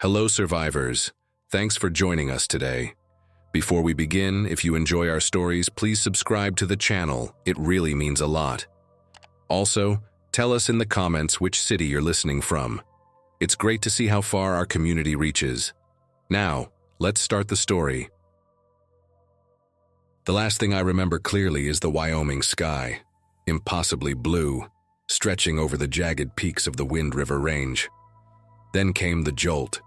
Hello, survivors. Thanks for joining us today. Before we begin, if you enjoy our stories, please subscribe to the channel. It really means a lot. Also, tell us in the comments which city you're listening from. It's great to see how far our community reaches. Now, let's start the story. The last thing I remember clearly is the Wyoming sky, impossibly blue, stretching over the jagged peaks of the Wind River Range. Then came the jolt,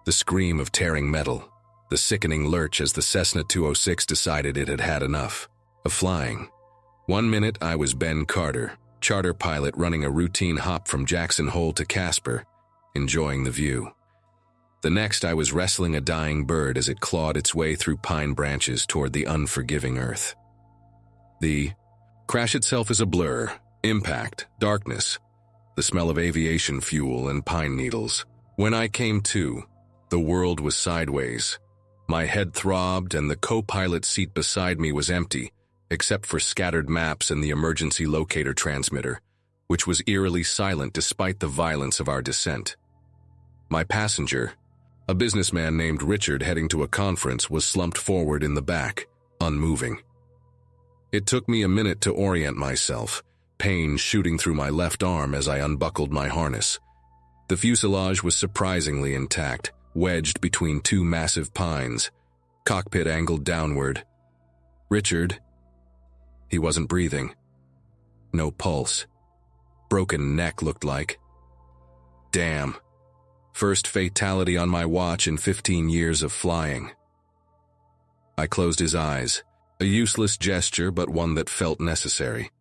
the scream of tearing metal, the sickening lurch as the Cessna 206 decided it had had enough of flying. 1 minute I was Ben Carter, charter pilot running a routine hop from Jackson Hole to Casper, enjoying the view. The next I was wrestling a dying bird as it clawed its way through pine branches toward the unforgiving earth. The crash itself is a blur, impact, darkness, the smell of aviation fuel and pine needles. When I came to, the world was sideways. My head throbbed and the co-pilot seat beside me was empty, except for scattered maps and the emergency locator transmitter, which was eerily silent despite the violence of our descent. My passenger, a businessman named Richard heading to a conference, was slumped forward in the back, unmoving. It took me a minute to orient myself, pain shooting through my left arm as I unbuckled my harness. The fuselage was surprisingly intact, wedged between two massive pines, cockpit angled downward. Richard, he wasn't breathing. No pulse. Broken neck looked like. Damn. First fatality on my watch in 15 years of flying. I closed his eyes, a useless gesture but one that felt necessary.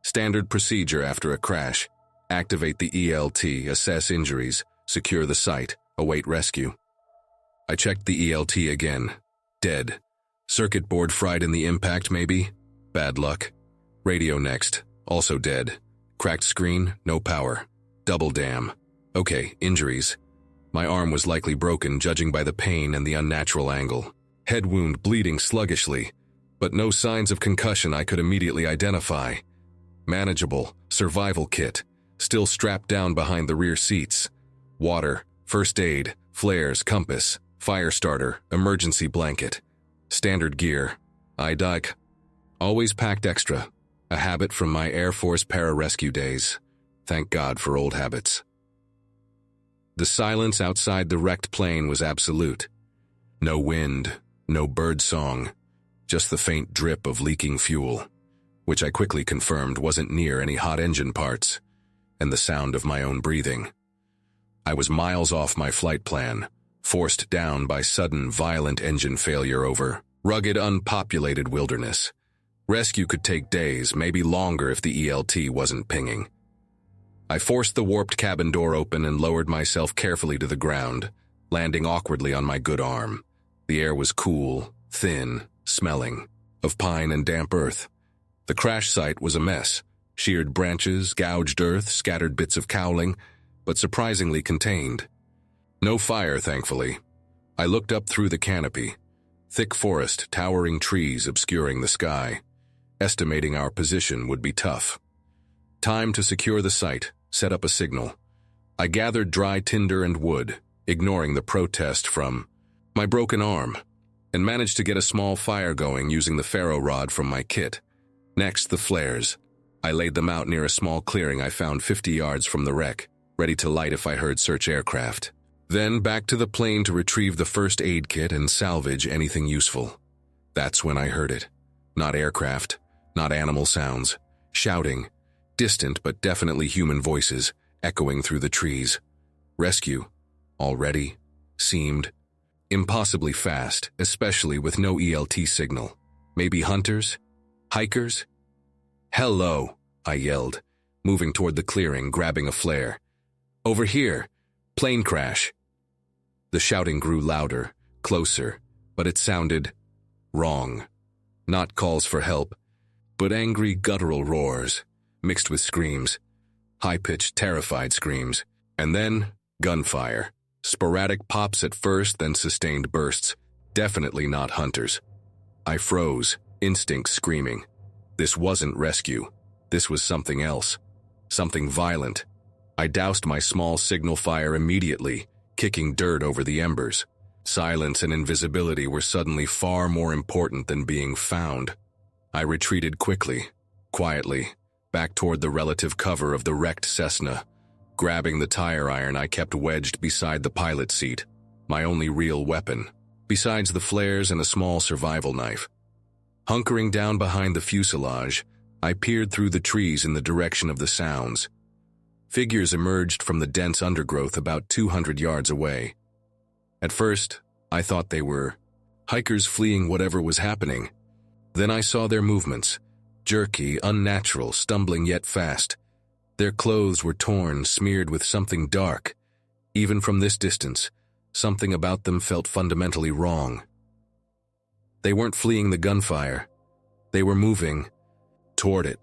Standard procedure after a crash. Activate the ELT, assess injuries, secure the site, await rescue. I checked the ELT again. Dead. Circuit board fried in the impact, maybe? Bad luck. Radio next. Also dead. Cracked screen, no power. Double damn. Okay, injuries. My arm was likely broken, judging by the pain and the unnatural angle. Head wound bleeding sluggishly, but no signs of concussion I could immediately identify. Manageable. Survival kit. Still strapped down behind the rear seats. Water, first aid, flares, compass, fire starter, emergency blanket. Standard gear. IDIC. Always packed extra. A habit from my Air Force pararescue days. Thank God for old habits. The silence outside the wrecked plane was absolute. No wind, no bird song, just the faint drip of leaking fuel, which I quickly confirmed wasn't near any hot engine parts, and the sound of my own breathing. I was miles off my flight plan, forced down by sudden violent engine failure over rugged, unpopulated wilderness. Rescue could take days, maybe longer if the ELT wasn't pinging. I forced the warped cabin door open and lowered myself carefully to the ground, landing awkwardly on my good arm. The air was cool, thin, smelling, of pine and damp earth. The crash site was a mess. Sheared branches, gouged earth, scattered bits of cowling, but surprisingly contained. No fire, thankfully. I looked up through the canopy. Thick forest, towering trees obscuring the sky. Estimating our position would be tough. Time to secure the site, set up a signal. I gathered dry tinder and wood, ignoring the protest from my broken arm, and managed to get a small fire going using the ferro rod from my kit. Next, the flares. I laid them out near a small clearing I found 50 yards from the wreck, ready to light if I heard search aircraft. Then back to the plane to retrieve the first aid kit and salvage anything useful. That's when I heard it. Not aircraft, not animal sounds. Shouting. Distant but definitely human voices, echoing through the trees. Rescue. Already. Seemed. Impossibly fast, especially with no ELT signal. Maybe hunters? Hikers? Hello, I yelled, moving toward the clearing, grabbing a flare. Over here. Plane crash. The shouting grew louder, closer, but it sounded wrong. Not calls for help, but angry guttural roars, mixed with screams. High-pitched, terrified screams. And then, gunfire. Sporadic pops at first, then sustained bursts. Definitely not hunters. I froze, instinct screaming. This wasn't rescue. This was something else. Something violent. I doused my small signal fire immediately, kicking dirt over the embers. Silence and invisibility were suddenly far more important than being found. I retreated quickly, quietly, back toward the relative cover of the wrecked Cessna, grabbing the tire iron I kept wedged beside the pilot seat, my only real weapon, besides the flares and a small survival knife. Hunkering down behind the fuselage, I peered through the trees in the direction of the sounds. Figures emerged from the dense undergrowth about 200 yards away. At first, I thought they were hikers fleeing whatever was happening. Then I saw their movements, jerky, unnatural, stumbling yet fast. Their clothes were torn, smeared with something dark. Even from this distance, something about them felt fundamentally wrong. They weren't fleeing the gunfire. They were moving toward it,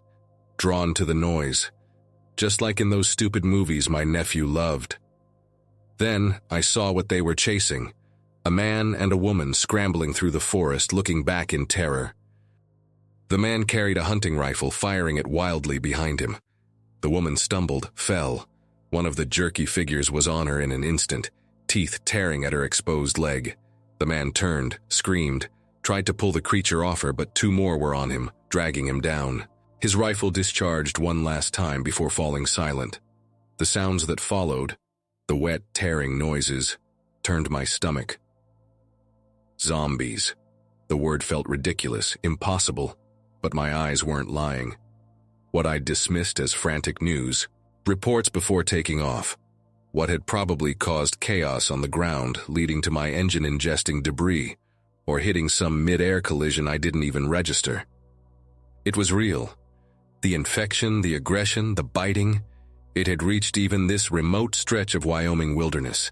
drawn to the noise, just like in those stupid movies my nephew loved. Then I saw what they were chasing, a man and a woman scrambling through the forest, looking back in terror. The man carried a hunting rifle, firing it wildly behind him. The woman stumbled, fell. One of the jerky figures was on her in an instant, teeth tearing at her exposed leg. The man turned, screamed, tried to pull the creature off her, but two more were on him, dragging him down. His rifle discharged one last time before falling silent. The sounds that followed, the wet, tearing noises, turned my stomach. Zombies. The word felt ridiculous, impossible, but my eyes weren't lying. What I'd dismissed as frantic news, reports before taking off, what had probably caused chaos on the ground, leading to my engine ingesting debris, or hitting some mid-air collision I didn't even register. It was real. The infection, the aggression, the biting, it had reached even this remote stretch of Wyoming wilderness,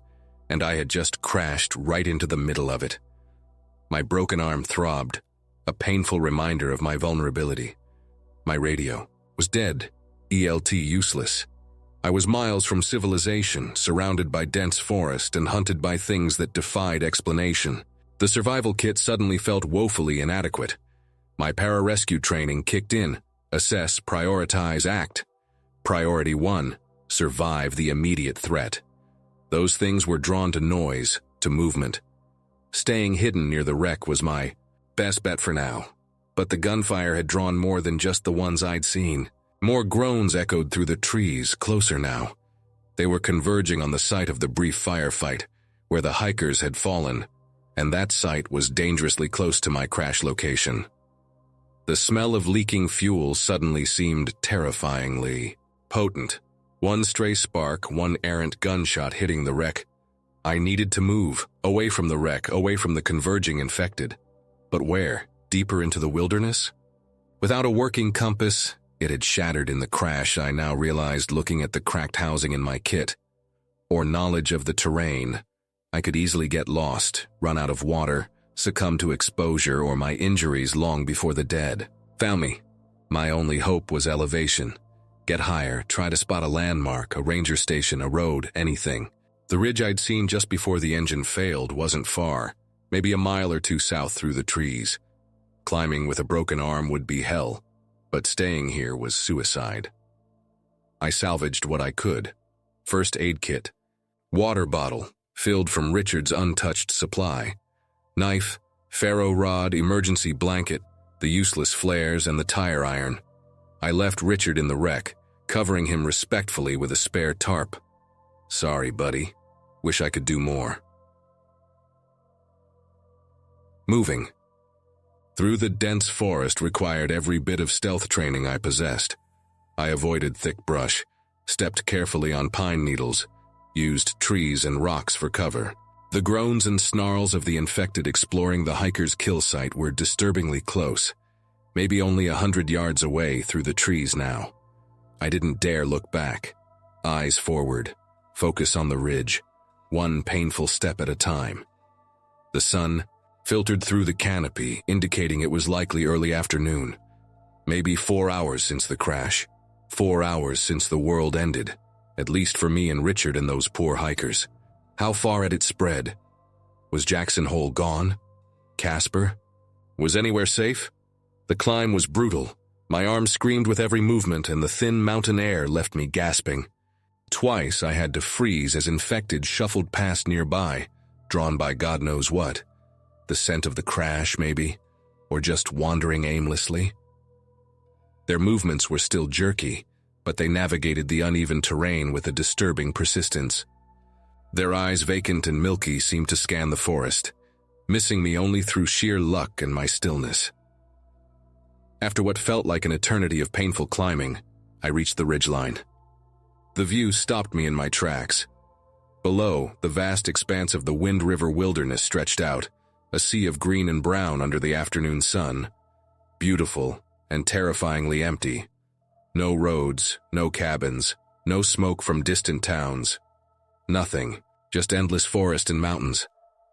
and I had just crashed right into the middle of it. My broken arm throbbed, a painful reminder of my vulnerability. My radio was dead, ELT useless. I was miles from civilization, surrounded by dense forest and hunted by things that defied explanation. The survival kit suddenly felt woefully inadequate. My pararescue training kicked in. Assess, prioritize, act. Priority 1, survive the immediate threat. Those things were drawn to noise, to movement. Staying hidden near the wreck was my best bet for now. But the gunfire had drawn more than just the ones I'd seen. More groans echoed through the trees, closer now. They were converging on the site of the brief firefight, where the hikers had fallen, and that site was dangerously close to my crash location. The smell of leaking fuel suddenly seemed terrifyingly potent. One stray spark, one errant gunshot hitting the wreck. I needed to move, away from the wreck, away from the converging infected. But where? Deeper into the wilderness? Without a working compass, it had shattered in the crash, I now realized looking at the cracked housing in my kit. Or knowledge of the terrain. I could easily get lost, run out of water, succumb to exposure or my injuries long before the dead found me. My only hope was elevation. Get higher, try to spot a landmark, a ranger station, a road, anything. The ridge I'd seen just before the engine failed wasn't far, maybe a mile or two south through the trees. Climbing with a broken arm would be hell, but staying here was suicide. I salvaged what I could. First aid kit, water bottle, filled from Richard's untouched supply, knife, ferro rod, emergency blanket, the useless flares, and the tire iron. I left Richard in the wreck, covering him respectfully with a spare tarp. Sorry, buddy. Wish I could do more. Moving through the dense forest required every bit of stealth training I possessed. I avoided thick brush, stepped carefully on pine needles, used trees and rocks for cover. The groans and snarls of the infected exploring the hiker's kill site were disturbingly close, maybe only 100 yards away through the trees now. I didn't dare look back. Eyes forward, focus on the ridge, one painful step at a time. The sun filtered through the canopy, indicating it was likely early afternoon. Maybe 4 hours since the crash. 4 hours since the world ended, at least for me and Richard and those poor hikers. How far had it spread? Was Jackson Hole gone? Casper? Was anywhere safe? The climb was brutal. My arms screamed with every movement, and the thin mountain air left me gasping. Twice I had to freeze as infected shuffled past nearby, drawn by God knows what. The scent of the crash, maybe, or just wandering aimlessly. Their movements were still jerky, but they navigated the uneven terrain with a disturbing persistence. Their eyes, vacant and milky, seemed to scan the forest, missing me only through sheer luck and my stillness. After what felt like an eternity of painful climbing, I reached the ridgeline. The view stopped me in my tracks. Below, the vast expanse of the Wind River wilderness stretched out, a sea of green and brown under the afternoon sun. Beautiful and terrifyingly empty. No roads, no cabins, no smoke from distant towns. Nothing, just endless forest and mountains.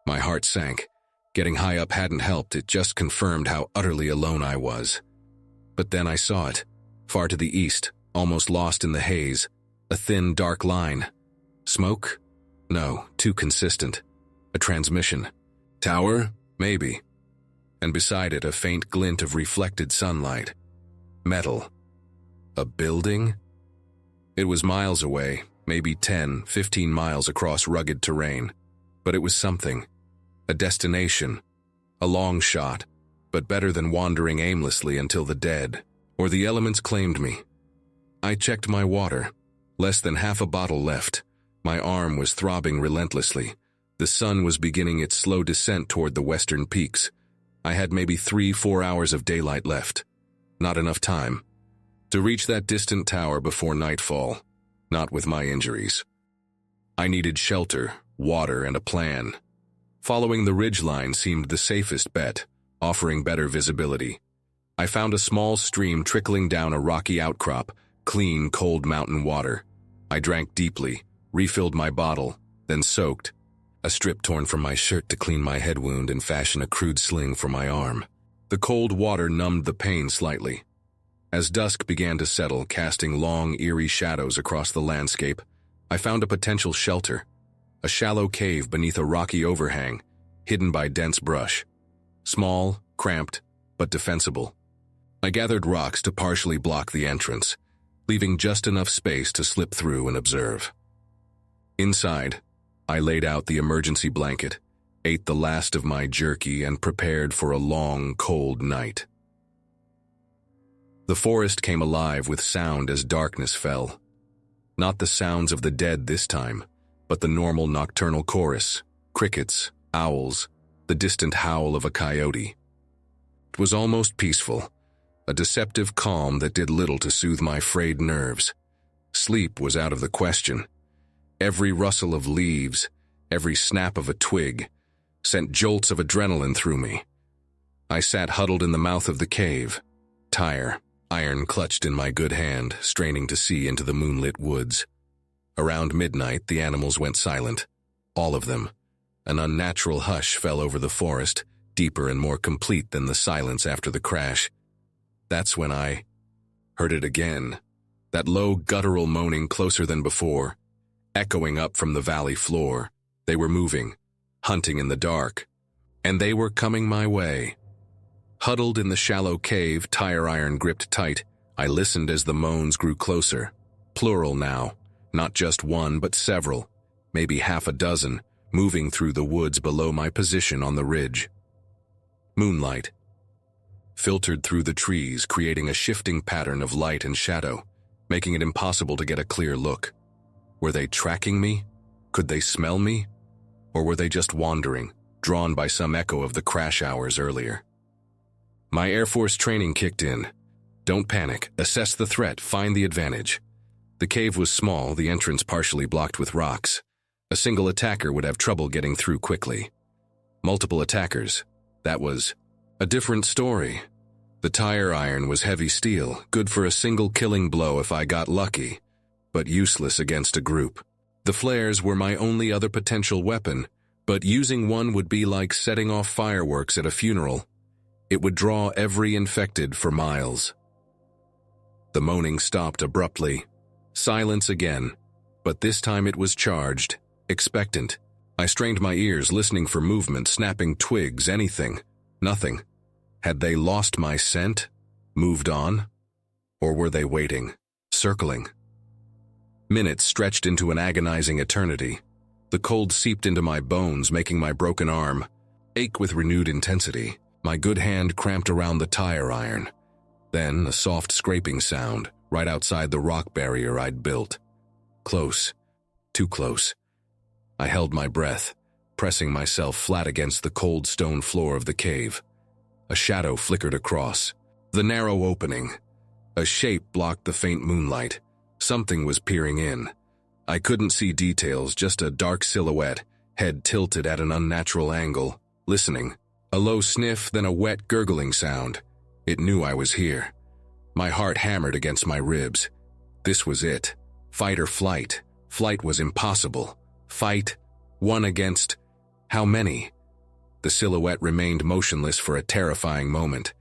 My heart sank. Getting high up hadn't helped, it just confirmed how utterly alone I was. But then I saw it, far to the east, almost lost in the haze, a thin, dark line. Smoke? No, too consistent. A transmission. Tower? Maybe. And beside it, a faint glint of reflected sunlight. Metal. A building? It was miles away, maybe 10, 15 miles across rugged terrain. But it was something. A destination. A long shot, but better than wandering aimlessly until the dead, or the elements claimed me. I checked my water. Less than half a bottle left. My arm was throbbing relentlessly. The sun was beginning its slow descent toward the western peaks. I had maybe 3-4 hours of daylight left. Not enough time to reach that distant tower before nightfall. Not with my injuries. I needed shelter, water, and a plan. Following the ridgeline seemed the safest bet, offering better visibility. I found a small stream trickling down a rocky outcrop, clean, cold mountain water. I drank deeply, refilled my bottle, then soaked. A strip torn from my shirt to clean my head wound and fashion a crude sling for my arm. The cold water numbed the pain slightly. As dusk began to settle, casting long, eerie shadows across the landscape, I found a potential shelter. A shallow cave beneath a rocky overhang, hidden by dense brush. Small, cramped, but defensible. I gathered rocks to partially block the entrance, leaving just enough space to slip through and observe. Inside, I laid out the emergency blanket, ate the last of my jerky, and prepared for a long, cold night. The forest came alive with sound as darkness fell. Not the sounds of the dead this time, but the normal nocturnal chorus, crickets, owls, the distant howl of a coyote. It was almost peaceful, a deceptive calm that did little to soothe my frayed nerves. Sleep was out of the question. Every rustle of leaves, every snap of a twig, sent jolts of adrenaline through me. I sat huddled in the mouth of the cave, iron clutched in my good hand, straining to see into the moonlit woods. Around midnight, the animals went silent. All of them. An unnatural hush fell over the forest, deeper and more complete than the silence after the crash. That's when I heard it again. That low, guttural moaning closer than before, echoing up from the valley floor. They were moving, hunting in the dark. And they were coming my way. Huddled in the shallow cave, tire iron gripped tight, I listened as the moans grew closer. Plural now. Not just one, but several, maybe half a dozen, moving through the woods below my position on the ridge. Moonlight filtered through the trees, creating a shifting pattern of light and shadow, making it impossible to get a clear look. Were they tracking me? Could they smell me? Or were they just wandering, drawn by some echo of the crash hours earlier? My Air Force training kicked in. Don't panic, assess the threat, find the advantage. The cave was small, the entrance partially blocked with rocks. A single attacker would have trouble getting through quickly. Multiple attackers. That was a different story. The tire iron was heavy steel, good for a single killing blow if I got lucky, but useless against a group. The flares were my only other potential weapon, but using one would be like setting off fireworks at a funeral. It would draw every infected for miles. The moaning stopped abruptly. Silence again, but this time it was charged, expectant. I strained my ears, listening for movement, snapping twigs, anything. Nothing. Had they lost my scent? Moved on? Or were they waiting, circling? Minutes stretched into an agonizing eternity. The cold seeped into my bones, making my broken arm ache with renewed intensity. My good hand cramped around the tire iron. Then a soft scraping sound right outside the rock barrier I'd built. Close. Too close. I held my breath, pressing myself flat against the cold stone floor of the cave. A shadow flickered across the narrow opening. A shape blocked the faint moonlight. Something was peering in. I couldn't see details, just a dark silhouette, head tilted at an unnatural angle, listening. A low sniff, then a wet, gurgling sound. It knew I was here. My heart hammered against my ribs. This was it. Fight or flight. Flight was impossible. Fight? One against... how many? The silhouette remained motionless for a terrifying moment,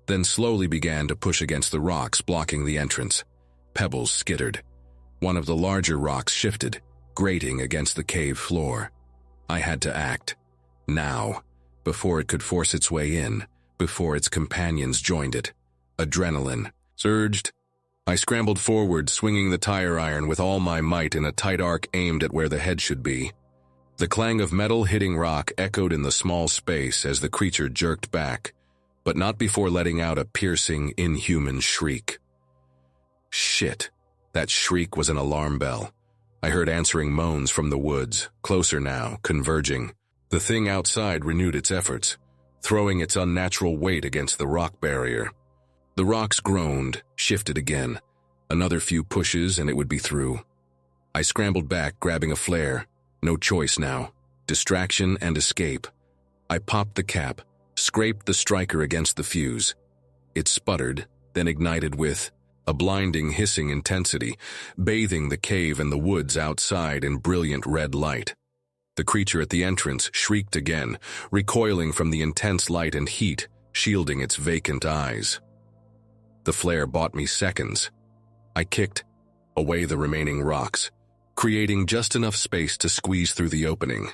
then slowly began to push against the rocks blocking the entrance. Pebbles skittered. One of the larger rocks shifted, grating against the cave floor. I had to act. Now. Before it could force its way in, before its companions joined it. Adrenaline surged. I scrambled forward, swinging the tire iron with all my might in a tight arc aimed at where the head should be. The clang of metal hitting rock echoed in the small space as the creature jerked back, but not before letting out a piercing, inhuman shriek. Shit. That shriek was an alarm bell. I heard answering moans from the woods, closer now, converging. The thing outside renewed its efforts, throwing its unnatural weight against the rock barrier. The rocks groaned, shifted again. Another few pushes and it would be through. I scrambled back, grabbing a flare. No choice now. Distraction and escape. I popped the cap, scraped the striker against the fuse. It sputtered, then ignited with a blinding hissing intensity, bathing the cave and the woods outside in brilliant red light. The creature at the entrance shrieked again, recoiling from the intense light and heat, shielding its vacant eyes. The flare bought me seconds. I kicked away the remaining rocks, creating just enough space to squeeze through the opening.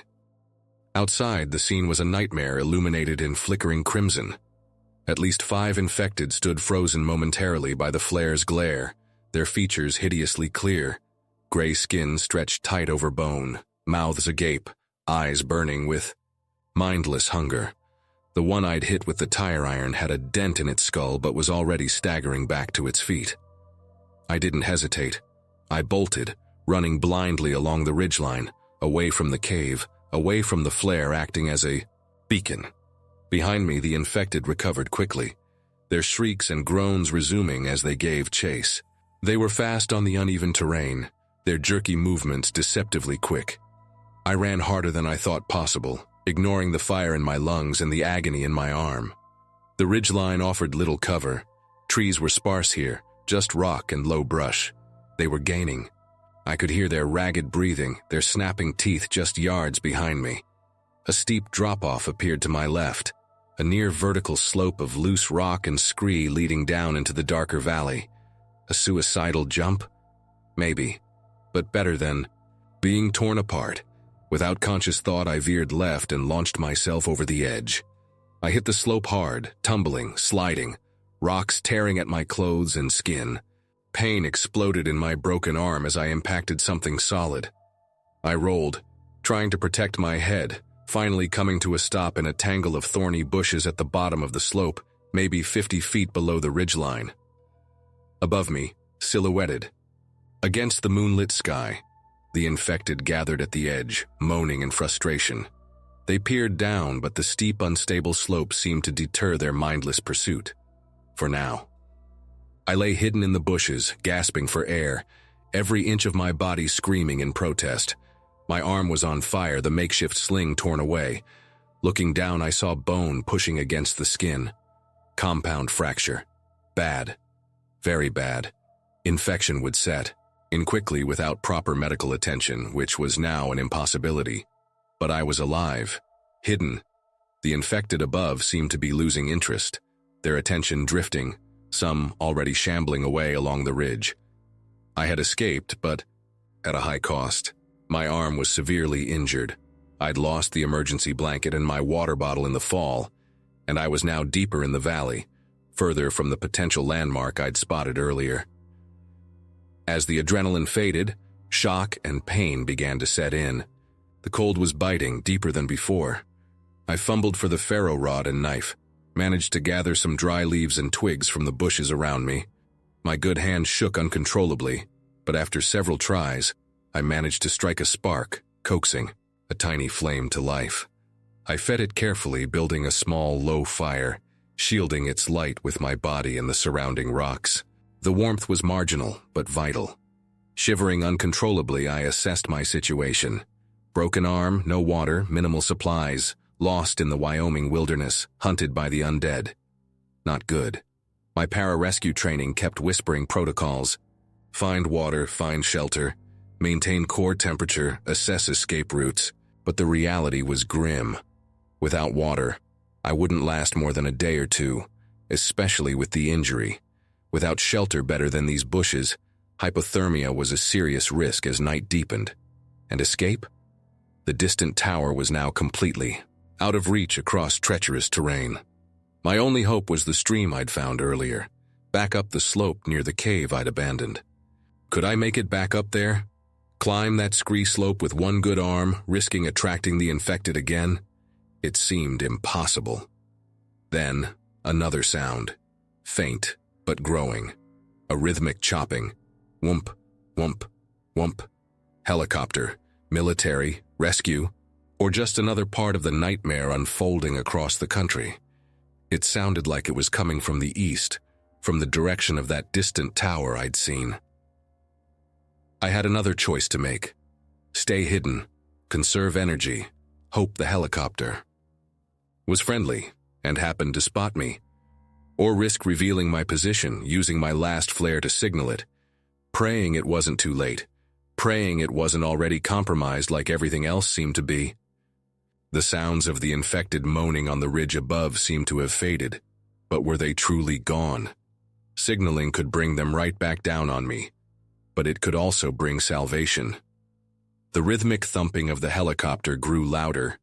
Outside, the scene was a nightmare illuminated in flickering crimson. At least 5 infected stood frozen momentarily by the flare's glare, their features hideously clear. Gray skin stretched tight over bone, mouths agape, eyes burning with mindless hunger. The one I'd hit with the tire iron had a dent in its skull but was already staggering back to its feet. I didn't hesitate. I bolted, running blindly along the ridgeline, away from the cave, away from the flare acting as a beacon. Behind me, the infected recovered quickly, their shrieks and groans resuming as they gave chase. They were fast on the uneven terrain, their jerky movements deceptively quick. I ran harder than I thought possible, ignoring the fire in my lungs and the agony in my arm. The ridgeline offered little cover. Trees were sparse here, just rock and low brush. They were gaining. I could hear their ragged breathing, their snapping teeth just yards behind me. A steep drop-off appeared to my left, a near vertical slope of loose rock and scree leading down into the darker valley. A suicidal jump? Maybe, but better than being torn apart. Without conscious thought, I veered left and launched myself over the edge. I hit the slope hard, tumbling, sliding, rocks tearing at my clothes and skin. Pain exploded in my broken arm as I impacted something solid. I rolled, trying to protect my head, finally coming to a stop in a tangle of thorny bushes at the bottom of the slope, maybe 50 feet below the ridgeline. Above me, silhouetted, against the moonlit sky, the infected gathered at the edge, moaning in frustration. They peered down, but the steep, unstable slope seemed to deter their mindless pursuit. For now. I lay hidden in the bushes, gasping for air, every inch of my body screaming in protest. My arm was on fire, the makeshift sling torn away. Looking down, I saw bone pushing against the skin. Compound fracture. Bad. Very bad. Infection would set in quickly without proper medical attention, which was now an impossibility. But I was alive, hidden. The infected above seemed to be losing interest, their attention drifting, some already shambling away along the ridge. I had escaped, but at a high cost. My arm was severely injured. I'd lost the emergency blanket and my water bottle in the fall, and I was now deeper in the valley, further from the potential landmark I'd spotted earlier. As the adrenaline faded, Shock and pain began to set in. The cold was biting deeper than before. I fumbled for the ferro rod and knife, managed to gather some dry leaves and twigs from the bushes around me. My good hand shook uncontrollably, but after several tries, I managed to strike a spark, coaxing a tiny flame to life. I fed it carefully, building a small, low fire, shielding its light with my body and the surrounding rocks. The warmth was marginal, but vital. Shivering uncontrollably, I assessed my situation. Broken arm, no water, minimal supplies, lost in the Wyoming wilderness, hunted by the undead. Not good. My pararescue training kept whispering protocols. Find water, find shelter, maintain core temperature, assess escape routes. But the reality was grim. Without water, I wouldn't last more than a day or two, especially with the injury. Without shelter better than these bushes, hypothermia was a serious risk as night deepened. And escape? The distant tower was now completely out of reach across treacherous terrain. My only hope was the stream I'd found earlier, back up the slope near the cave I'd abandoned. Could I make it back up there? Climb that scree slope with one good arm, risking attracting the infected again? It seemed impossible. Then, another sound. Faint, but growing. A rhythmic chopping. Whoomp, whoomp, whoomp. Helicopter, military, rescue, or just another part of the nightmare unfolding across the country. It sounded like it was coming from the east, from the direction of that distant tower I'd seen. I had another choice to make. Stay hidden, conserve energy, hope the helicopter was friendly and happened to spot me, or risk revealing my position, using my last flare to signal it, praying it wasn't too late, praying it wasn't already compromised like everything else seemed to be. The sounds of the infected moaning on the ridge above seemed to have faded, but were they truly gone? Signaling could bring them right back down on me, but it could also bring salvation. The rhythmic thumping of the helicopter grew louder,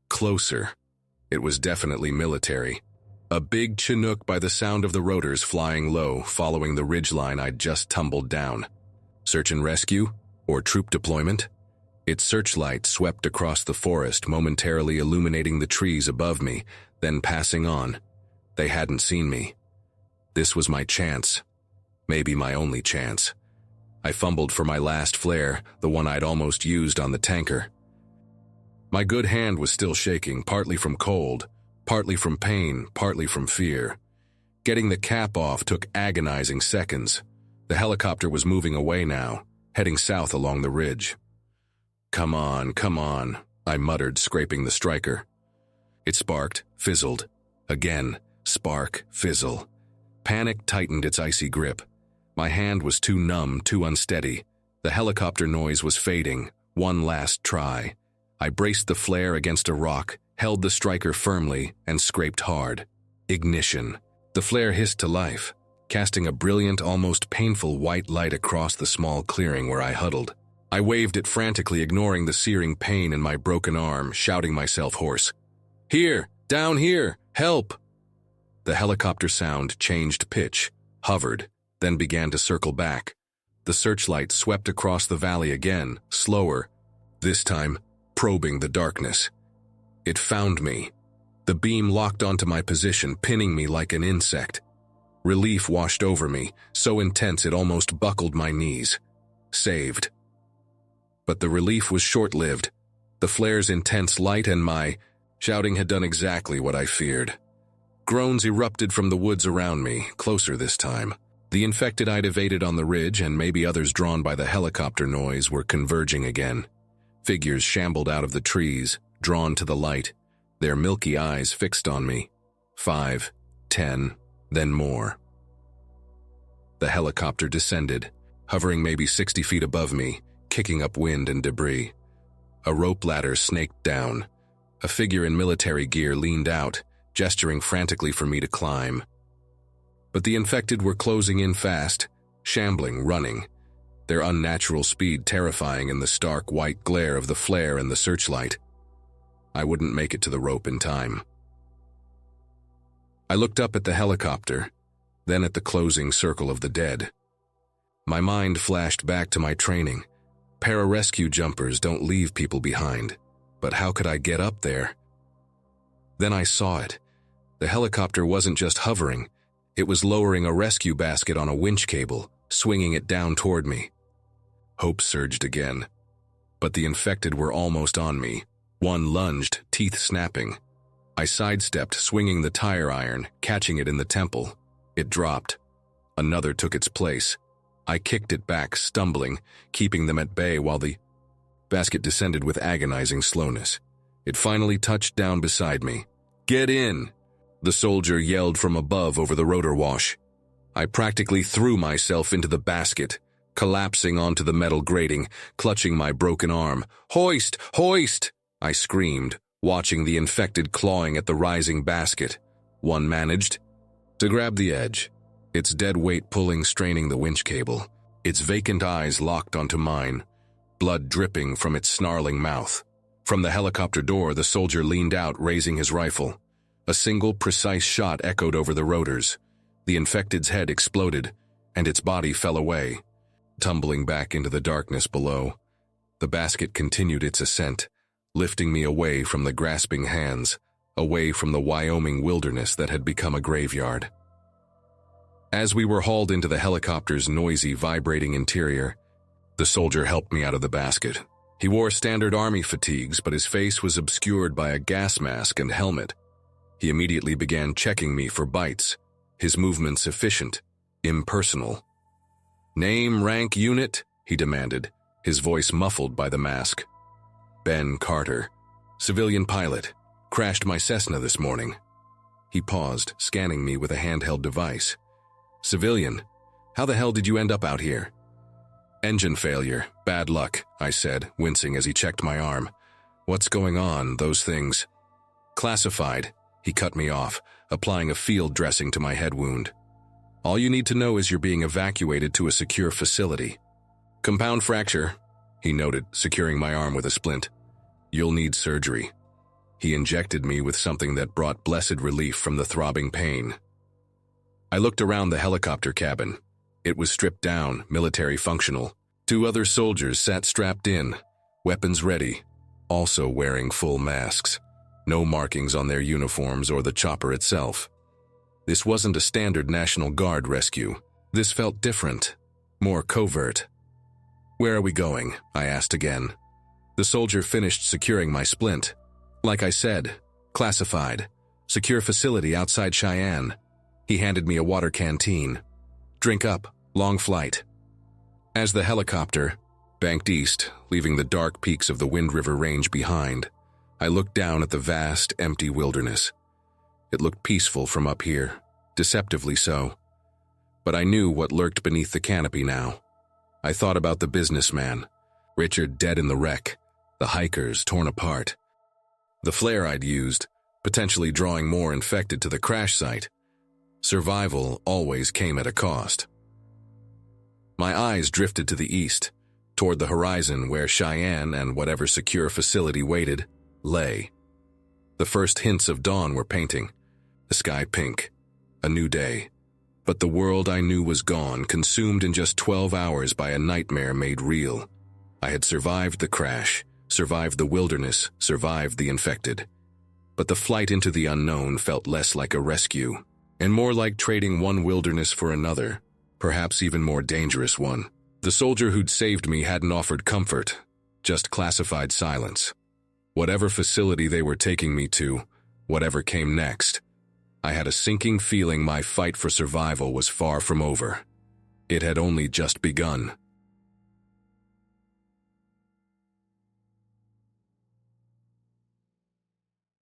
closer. It was definitely military. A big Chinook by the sound of the rotors flying low, following the ridgeline I'd just tumbled down. Search and rescue? Or troop deployment? Its searchlight swept across the forest, momentarily illuminating the trees above me, then passing on. They hadn't seen me. This was my chance. Maybe my only chance. I fumbled for my last flare, the one I'd almost used on the tanker. My good hand was still shaking, partly from cold, partly from pain, partly from fear. Getting the cap off took agonizing seconds. The helicopter was moving away now, heading south along the ridge. Come on, I muttered, scraping the striker. It sparked, fizzled. Again, spark, fizzle. Panic tightened its icy grip. My hand was too numb, too unsteady. The helicopter noise was fading. One last try. I braced the flare against a rock, held the striker firmly, and scraped hard. Ignition. The flare hissed to life, casting a brilliant, almost painful white light across the small clearing where I huddled. I waved it frantically, ignoring the searing pain in my broken arm, shouting myself hoarse. Here! Down here! Help! The helicopter sound changed pitch, hovered, then began to circle back. The searchlight swept across the valley again, slower, this time probing the darkness. It found me. The beam locked onto my position, pinning me like an insect. Relief washed over me, so intense it almost buckled my knees. Saved. But the relief was short-lived. The flare's intense light and my shouting had done exactly what I feared. Groans erupted from the woods around me, closer this time. The infected I'd evaded on the ridge, and maybe others drawn by the helicopter noise, were converging again. Figures shambled out of the trees, drawn to the light, their milky eyes fixed on me. 5, 10, then more. The helicopter descended, hovering maybe 60 feet above me, kicking up wind and debris. A rope ladder snaked down. A figure in military gear leaned out, gesturing frantically for me to climb. But the infected were closing in fast, shambling, running, their unnatural speed terrifying in the stark white glare of the flare and the searchlight. I wouldn't make it to the rope in time. I looked up at the helicopter, then at the closing circle of the dead. My mind flashed back to my training. Pararescue jumpers don't leave people behind, but how could I get up there? Then I saw it. The helicopter wasn't just hovering, it was lowering a rescue basket on a winch cable, swinging it down toward me. Hope surged again. But the infected were almost on me. One lunged, teeth snapping. I sidestepped, swinging the tire iron, catching it in the temple. It dropped. Another took its place. I kicked it back, stumbling, keeping them at bay while the basket descended with agonizing slowness. It finally touched down beside me. "Get in!" the soldier yelled from above over the rotor wash. I practically threw myself into the basket, collapsing onto the metal grating, clutching my broken arm. "Hoist! Hoist!" I screamed, watching the infected clawing at the rising basket. One managed to grab the edge, its dead weight pulling, straining the winch cable. Its vacant eyes locked onto mine, blood dripping from its snarling mouth. From the helicopter door, the soldier leaned out, raising his rifle. A single, precise shot echoed over the rotors. The infected's head exploded, and its body fell away, tumbling back into the darkness below. The basket continued its ascent, lifting me away from the grasping hands, away from the Wyoming wilderness that had become a graveyard. As we were hauled into the helicopter's noisy, vibrating interior, the soldier helped me out of the basket. He wore standard army fatigues, but his face was obscured by a gas mask and helmet. He immediately began checking me for bites, his movements efficient, impersonal. "Name, rank, unit?" he demanded, his voice muffled by the mask. "Ben Carter, civilian pilot. Crashed my Cessna this morning." He paused, scanning me with a handheld device. "Civilian? How the hell did you end up out here?" "Engine failure. Bad luck," I said, wincing as he checked my arm. "What's going on, those things?" "Classified." He cut me off, applying a field dressing to my head wound. "All you need to know is you're being evacuated to a secure facility." "Compound fracture," he noted, securing my arm with a splint. "You'll need surgery." He injected me with something that brought blessed relief from the throbbing pain. I looked around the helicopter cabin. It was stripped down, military functional. 2 other soldiers sat strapped in, weapons ready, also wearing full masks. No markings on their uniforms or the chopper itself. This wasn't a standard National Guard rescue. This felt different, more covert. "Where are we going?" I asked again. The soldier finished securing my splint. "Like I said, classified. Secure facility outside Cheyenne." He handed me a water canteen. "Drink up, long flight." As the helicopter banked east, leaving the dark peaks of the Wind River Range behind, I looked down at the vast, empty wilderness. It looked peaceful from up here, deceptively so. But I knew what lurked beneath the canopy now. I thought about the businessman, Richard dead in the wreck, the hikers torn apart, the flare I'd used, potentially drawing more infected to the crash site. Survival always came at a cost. My eyes drifted to the east, toward the horizon where Cheyenne and whatever secure facility waited lay. The first hints of dawn were painting, the sky pink, a new day. But the world I knew was gone, consumed in just 12 hours by a nightmare made real. I had survived the crash, survived the wilderness, survived the infected. But the flight into the unknown felt less like a rescue, and more like trading one wilderness for another, perhaps even more dangerous one. The soldier who'd saved me hadn't offered comfort, just classified silence. Whatever facility they were taking me to, whatever came next, I had a sinking feeling my fight for survival was far from over. It had only just begun.